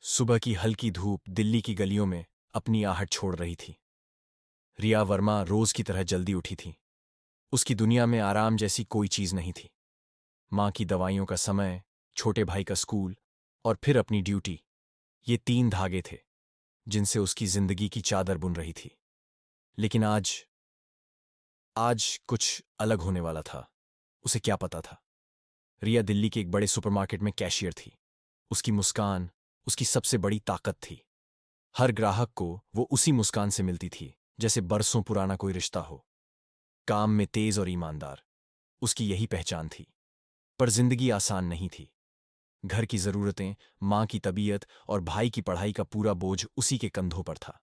सुबह की हल्की धूप दिल्ली की गलियों में अपनी आहट छोड़ रही थी। रिया वर्मा रोज की तरह जल्दी उठी थी। उसकी दुनिया में आराम जैसी कोई चीज नहीं थी। मां की दवाइयों का समय, छोटे भाई का स्कूल और फिर अपनी ड्यूटी, ये तीन धागे थे जिनसे उसकी जिंदगी की चादर बुन रही थी। लेकिन आज आज कुछ अलग होने वाला था। उसे क्या पता था? रिया दिल्ली के एक बड़े सुपरमार्केट में कैशियर थी। उसकी मुस्कान उसकी सबसे बड़ी ताकत थी। हर ग्राहक को वो उसी मुस्कान से मिलती थी, जैसे बरसों पुराना कोई रिश्ता हो। काम में तेज और ईमानदार, उसकी यही पहचान थी। पर जिंदगी आसान नहीं थी। घर की जरूरतें, मां की तबीयत और भाई की पढ़ाई का पूरा बोझ उसी के कंधों पर था।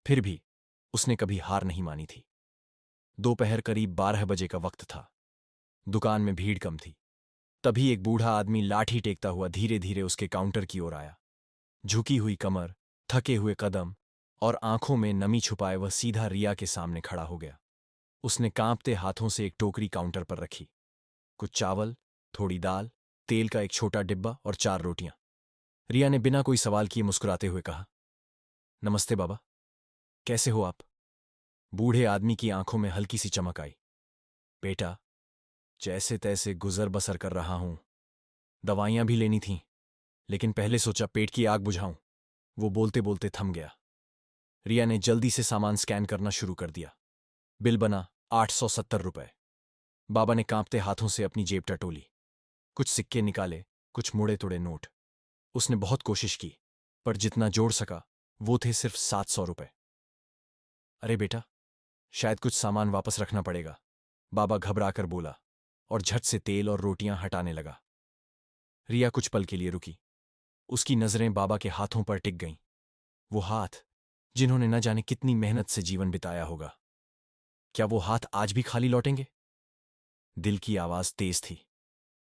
फिर भी उसने कभी हार नहीं मानी थी। दोपहर करीब 12 बजे का वक्त था। दुकान में भीड़ कम थी। तभी एक बूढ़ा आदमी लाठी टेकता हुआ धीरे धीरे उसके काउंटर की ओर आया। झुकी हुई कमर, थके हुए कदम और आंखों में नमी छुपाए वह सीधा रिया के सामने खड़ा हो गया। उसने कांपते हाथों से एक टोकरी काउंटर पर रखी। कुछ चावल, थोड़ी दाल, तेल का एक छोटा डिब्बा और 4 रोटियां। रिया ने बिना कोई सवाल किए मुस्कुराते हुए कहा, नमस्ते बाबा, कैसे हो आप? बूढ़े आदमी की आंखों में हल्की सी चमक आई। बेटा, जैसे तैसे गुजर बसर कर रहा हूं। दवाइयां भी लेनी थीं, लेकिन पहले सोचा पेट की आग बुझाऊं। वो बोलते बोलते थम गया। रिया ने जल्दी से सामान स्कैन करना शुरू कर दिया। बिल बना 870 रुपए। बाबा ने कांपते हाथों से अपनी जेब टटोली। कुछ सिक्के निकाले, कुछ मुड़े तुड़े नोट। उसने बहुत कोशिश की, पर जितना जोड़ सका वो थे सिर्फ 700 रुपए। अरे बेटा, शायद कुछ सामान वापस रखना पड़ेगा, बाबा घबराकर बोला और झट से तेल और रोटियां हटाने लगा। रिया कुछ पल के लिए रुकी। उसकी नजरें बाबा के हाथों पर टिक गईं। वो हाथ जिन्होंने न जाने कितनी मेहनत से जीवन बिताया होगा। क्या वो हाथ आज भी खाली लौटेंगे? दिल की आवाज तेज थी,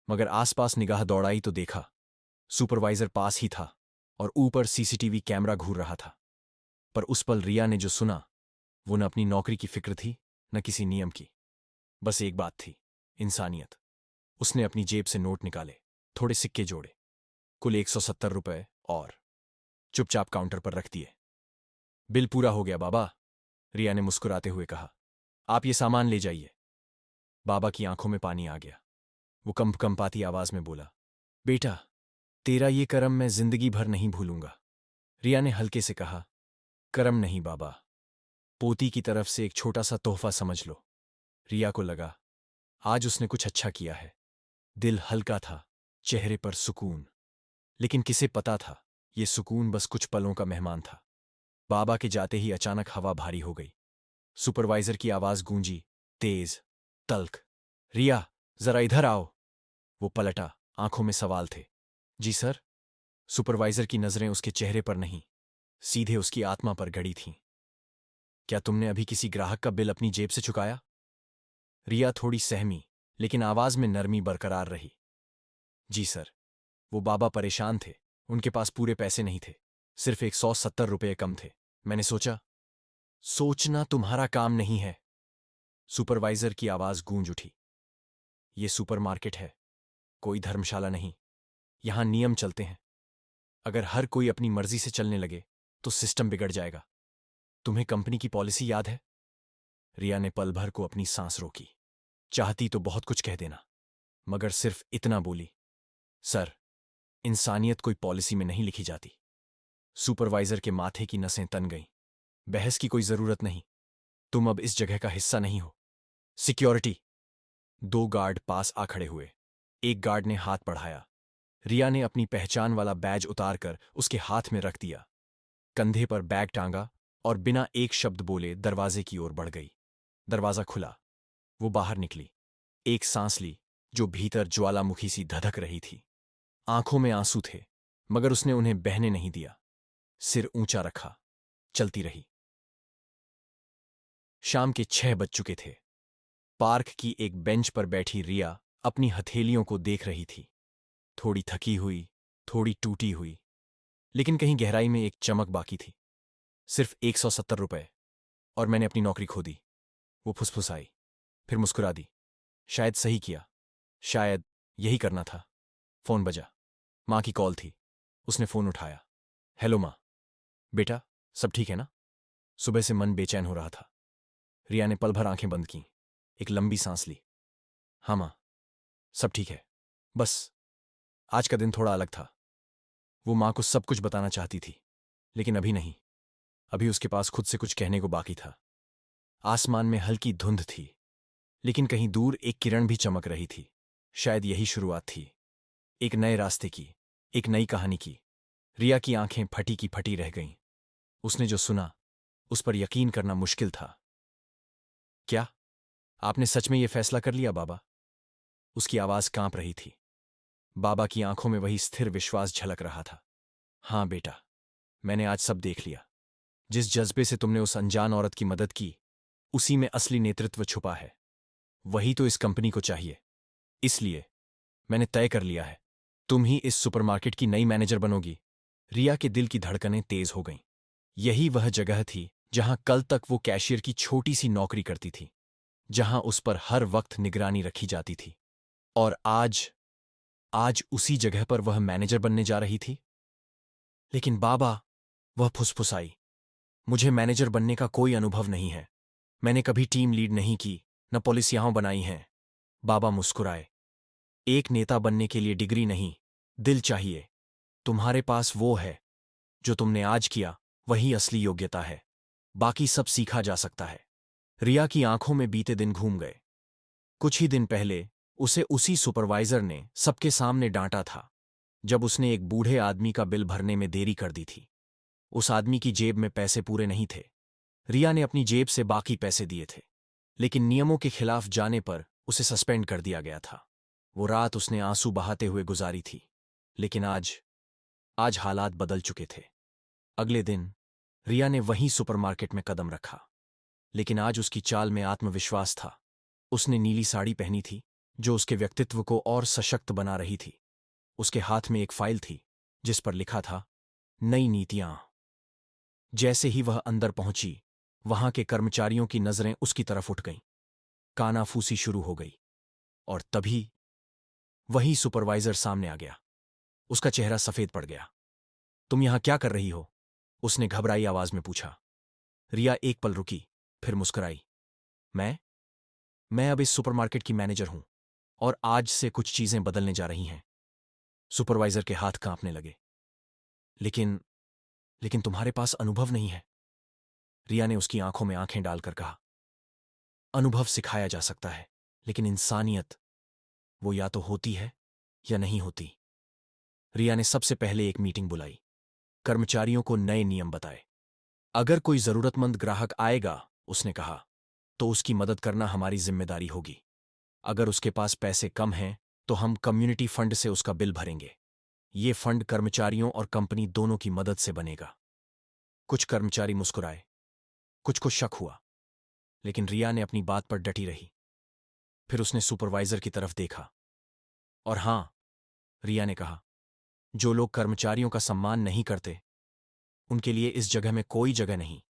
मगर आसपास निगाह दौड़ाई तो देखा, सुपरवाइजर पास ही था और ऊपर सीसीटीवी कैमरा घूर रहा था। पर उस पल रिया ने जो सुना, वो न अपनी नौकरी की फिक्र थी, न किसी नियम की। बस एक बात थी, इंसानियत। उसने अपनी जेब से नोट निकाले, थोड़े सिक्के जोड़े, कुल 170 रुपए, और चुपचाप काउंटर पर रख दिए। बिल पूरा हो गया बाबा, रिया ने मुस्कुराते हुए कहा। आप ये सामान ले जाइए। बाबा की आंखों में पानी आ गया। वो कंपकंपाती आवाज में बोला, बेटा, तेरा ये करम मैं जिंदगी भर नहीं भूलूंगा। रिया ने हल्के से कहा, करम नहीं बाबा, पोती की तरफ से एक छोटा सा तोहफा समझ लो। रिया को लगा, आज उसने कुछ अच्छा किया है। दिल हल्का था, चेहरे पर सुकून। लेकिन किसे पता था, ये सुकून बस कुछ पलों का मेहमान था। बाबा के जाते ही अचानक हवा भारी हो गई। सुपरवाइजर की आवाज गूंजी, तेज, तल्ख। रिया, जरा इधर आओ। वो पलटा, आंखों में सवाल थे। जी सर। सुपरवाइजर की नजरें उसके चेहरे पर नहीं, सीधे उसकी आत्मा पर गड़ी थीं। क्या तुमने अभी किसी ग्राहक का बिल अपनी जेब से चुकाया? रिया थोड़ी सहमी, लेकिन आवाज में नरमी बरकरार रही। जी सर। वो बाबा परेशान थे। उनके पास पूरे पैसे नहीं थे, सिर्फ 170 रुपये कम थे। मैंने सोचा। सोचना तुम्हारा काम नहीं है। सुपरवाइजर की आवाज गूंज उठी। ये सुपरमार्केट है, कोई धर्मशाला नहीं। यहां नियम चलते हैं। अगर हर कोई अपनी मर्जी से चलने लगे तो सिस्टम बिगड़ जाएगा। तुम्हें कंपनी की पॉलिसी याद है? रिया ने पल भर को अपनी सांस रोकी। चाहती तो बहुत कुछ कह देना, मगर सिर्फ इतना बोली, सर, इंसानियत कोई पॉलिसी में नहीं लिखी जाती। सुपरवाइजर के माथे की नसें तन गईं। बहस की कोई जरूरत नहीं। तुम अब इस जगह का हिस्सा नहीं हो। सिक्योरिटी। 2 गार्ड पास आ खड़े हुए। एक गार्ड ने हाथ बढ़ाया। रिया ने अपनी पहचान वाला बैज उतारकर उसके हाथ में रख दिया, कंधे पर बैग टांगा और बिना एक शब्द बोले दरवाजे की ओर बढ़ गई। दरवाजा खुला। वो बाहर निकली। एक सांस ली, जो भीतर ज्वालामुखी सी धधक रही थी। आंखों में आंसू थे, मगर उसने उन्हें बहने नहीं दिया। सिर ऊंचा रखा, चलती रही। शाम के 6 बज चुके थे। पार्क की एक बेंच पर बैठी रिया अपनी हथेलियों को देख रही थी। थोड़ी थकी हुई, थोड़ी टूटी हुई, लेकिन कहीं गहराई में एक चमक बाकी थी। सिर्फ 170 रुपए, और मैंने अपनी नौकरी खो दी। वो फुसफुसाई, फिर मुस्कुरा दी। शायद सही किया, शायद यही करना था। फोन बजा। मां की कॉल थी। उसने फोन उठाया। हेलो माँ। बेटा, सब ठीक है ना? सुबह से मन बेचैन हो रहा था। रिया ने पल भर आंखें बंद की, एक लंबी सांस ली। हाँ माँ, सब ठीक है। बस आज का दिन थोड़ा अलग था। वो माँ को सब कुछ बताना चाहती थी, लेकिन अभी नहीं। अभी उसके पास खुद से कुछ कहने को बाकी था। आसमान में हल्की धुंध थी, लेकिन कहीं दूर एक किरण भी चमक रही थी। शायद यही शुरुआत थी, एक नए रास्ते की, एक नई कहानी की। रिया की आंखें फटी की फटी रह गईं। उसने जो सुना, उस पर यकीन करना मुश्किल था। क्या आपने सच में ये फैसला कर लिया बाबा? उसकी आवाज कांप रही थी। बाबा की आंखों में वही स्थिर विश्वास झलक रहा था। हाँ बेटा, मैंने आज सब देख लिया। जिस जज्बे से तुमने उस अनजान औरत की मदद की, उसी में असली नेतृत्व छुपा है। वही तो इस कंपनी को चाहिए। इसलिए मैंने तय कर लिया है, तुम ही इस सुपरमार्केट की नई मैनेजर बनोगी। रिया के दिल की धड़कनें तेज हो गईं। यही वह जगह थी जहां कल तक वो कैशियर की छोटी सी नौकरी करती थी, जहां उस पर हर वक्त निगरानी रखी जाती थी। और आज आज उसी जगह पर वह मैनेजर बनने जा रही थी। लेकिन बाबा, वह फुसफुसाई, मुझे मैनेजर बनने का कोई अनुभव नहीं है। मैंने कभी टीम लीड नहीं की, न पॉलिसियां बनाई हैं। बाबा मुस्कुराए। एक नेता बनने के लिए डिग्री नहीं, दिल चाहिए। तुम्हारे पास वो है। जो तुमने आज किया, वही असली योग्यता है। बाकी सब सीखा जा सकता है। रिया की आंखों में बीते दिन घूम गए। कुछ ही दिन पहले उसे उसी सुपरवाइजर ने सबके सामने डांटा था, जब उसने एक बूढ़े आदमी का बिल भरने में देरी कर दी थी। उस आदमी की जेब में पैसे पूरे नहीं थे। रिया ने अपनी जेब से बाकी पैसे दिए थे, लेकिन नियमों के खिलाफ जाने पर उसे सस्पेंड कर दिया गया था। वो रात उसने आंसू बहाते हुए गुजारी थी। लेकिन आज आज हालात बदल चुके थे। अगले दिन रिया ने वहीं सुपरमार्केट में कदम रखा, लेकिन आज उसकी चाल में आत्मविश्वास था। उसने नीली साड़ी पहनी थी, जो उसके व्यक्तित्व को और सशक्त बना रही थी। उसके हाथ में एक फाइल थी, जिस पर लिखा था, नई नीतियां। जैसे ही वह अंदर पहुंची, वहां के कर्मचारियों की नजरें उसकी तरफ उठ गईं। कानाफूसी शुरू हो गई। और तभी वही सुपरवाइजर सामने आ गया। उसका चेहरा सफेद पड़ गया। तुम यहां क्या कर रही हो? उसने घबराई आवाज में पूछा। रिया एक पल रुकी, फिर मुस्कुराई। मैं मैं अब इस सुपरमार्केट की मैनेजर हूं, और आज से कुछ चीजें बदलने जा रही हैं। सुपरवाइजर के हाथ कांपने लगे। लेकिन लेकिन तुम्हारे पास अनुभव नहीं है। रिया ने उसकी आंखों में आंखें डालकर कहा। अनुभव सिखाया जा सकता है, लेकिन इंसानियत, वो या तो होती है या नहीं होती। रिया ने सबसे पहले एक मीटिंग बुलाई। कर्मचारियों को नए नियम बताए। अगर कोई जरूरतमंद ग्राहक आएगा, उसने कहा, तो उसकी मदद करना हमारी जिम्मेदारी होगी। अगर उसके पास पैसे कम हैं, तो हम कम्युनिटी फंड से उसका बिल भरेंगे। ये फंड कर्मचारियों और कंपनी दोनों की मदद से बनेगा। कुछ कर्मचारी मुस्कुराए, कुछ को शक हुआ, लेकिन रिया ने अपनी बात पर डटी रही। फिर उसने सुपरवाइजर की तरफ देखा। और हां, रिया ने कहा, जो लोग कर्मचारियों का सम्मान नहीं करते, उनके लिए इस जगह में कोई जगह नहीं।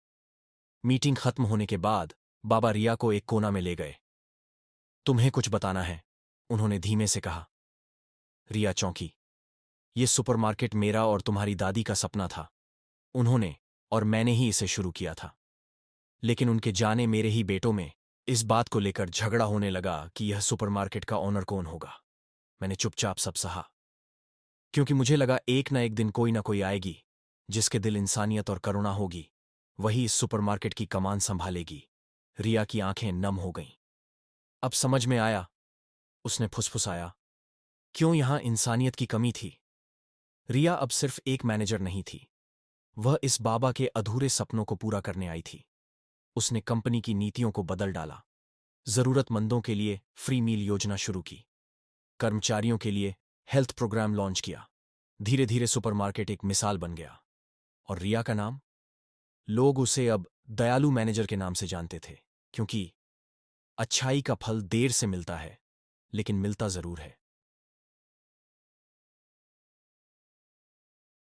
मीटिंग खत्म होने के बाद बाबा रिया को एक कोना में ले गए। तुम्हें कुछ बताना है, उन्होंने धीमे से कहा। रिया चौंकी। ये सुपरमार्केट मेरा और तुम्हारी दादी का सपना था। उन्होंने और मैंने ही इसे शुरू किया था। लेकिन उनके जाने मेरे ही बेटों में इस बात को लेकर झगड़ा होने लगा कि यह सुपरमार्केट का ऑनर कौन होगा। मैंने चुपचाप सब सहा, क्योंकि मुझे लगा एक ना एक दिन कोई ना कोई आएगी, जिसके दिल इंसानियत और करुणा होगी, वही इस सुपरमार्केट की कमान संभालेगी। रिया की आंखें नम हो गईं। अब समझ में आया, उसने फुसफुसाया, क्यों यहां इंसानियत की कमी थी। रिया अब सिर्फ एक मैनेजर नहीं थी, वह इस बाबा के अधूरे सपनों को पूरा करने आई थी। उसने कंपनी की नीतियों को बदल डाला। जरूरतमंदों के लिए फ्री मील योजना शुरू की। कर्मचारियों के लिए हेल्थ प्रोग्राम लॉन्च किया। धीरे धीरे सुपरमार्केट एक मिसाल बन गया। और रिया का नाम, लोग उसे अब दयालु मैनेजर के नाम से जानते थे, क्योंकि अच्छाई का फल देर से मिलता है, लेकिन मिलता जरूर है।